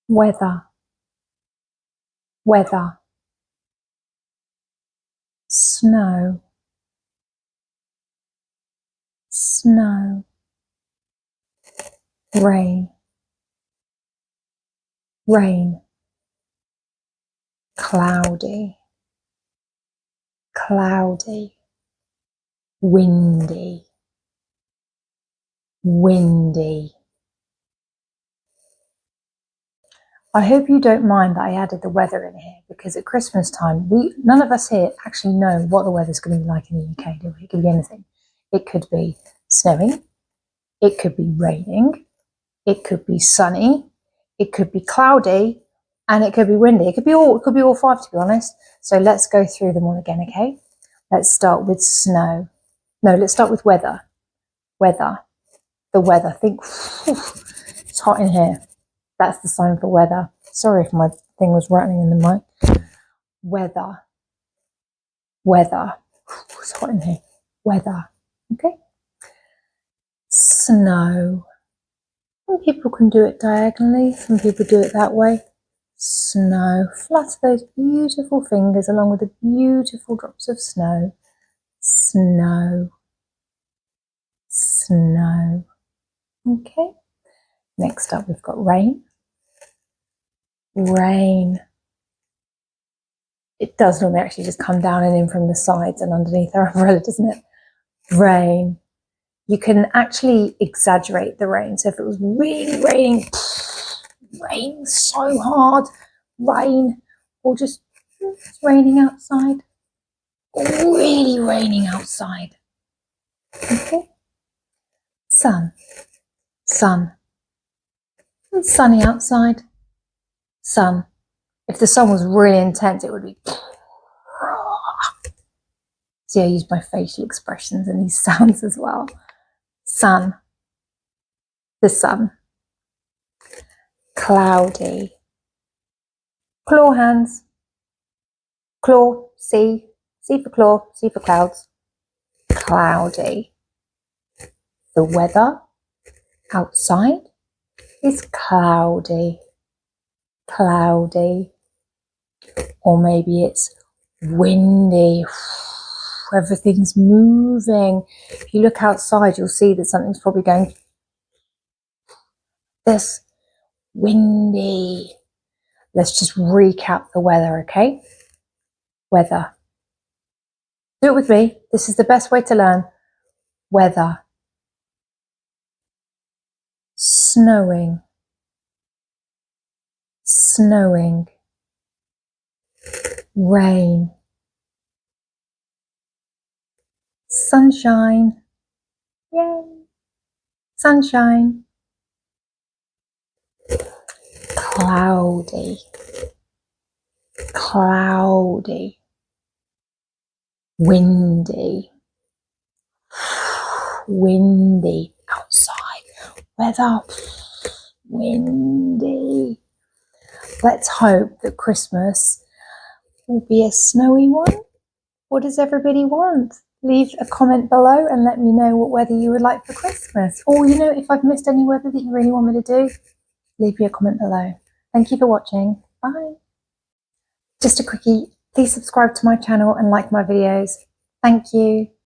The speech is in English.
weather, weather, snow, snow, rain, rain, cloudy, cloudy, windy, windy. I hope you don't mind that I added the weather in here, because at Christmas time, none of us here actually know what the weather's going to be like in the UK, do we? It could be anything. It could be snowing, it could be raining, it could be sunny, it could be cloudy, and it could be windy. It could be all five, to be honest. So let's go through them all again, okay? Let's start with snow. No, let's start with weather. Weather. The weather. Think, it's hot in here. That's the sign for weather. Sorry if my thing was rattling in the mic. Weather. Weather. It's hot in here. Weather. Okay. Snow. Some people can do it diagonally. Some people do it that way. Snow. Flutter those beautiful fingers along with the beautiful drops of snow. Snow. Snow. Okay. Next up, we've got rain. Rain. It does normally actually just come down and in from the sides and underneath our umbrella, doesn't it? Rain. You can actually exaggerate the rain. So if it was really raining, rain so hard, rain, or just it's raining outside, really raining outside. Okay. Sun. Sun. It's sunny outside. Sun. If the sun was really intense, it would be. See, I use my facial expressions and these sounds as well. Sun. The sun. Cloudy. Claw hands. Claw, C. C for claw, C for clouds. Cloudy. The weather outside is cloudy. Cloudy. Or maybe it's windy. Everything's moving. If you look outside, you'll see that something's probably going this windy. Let's just recap the weather, okay? Weather. Do it with me. This is the best way to learn. Weather. Snowing. Snowing. Rain. Sunshine. Yay. Sunshine. Cloudy. Cloudy. Windy. Windy. Outside. Weather. Windy. Let's hope that Christmas will be a snowy one. What does everybody want? Leave a comment below and let me know what weather you would like for Christmas. Or, you know, if I've missed any weather that you really want me to do, leave me a comment below. Thank you for watching. Bye. Just a quickie, please subscribe to my channel and like my videos. Thank you.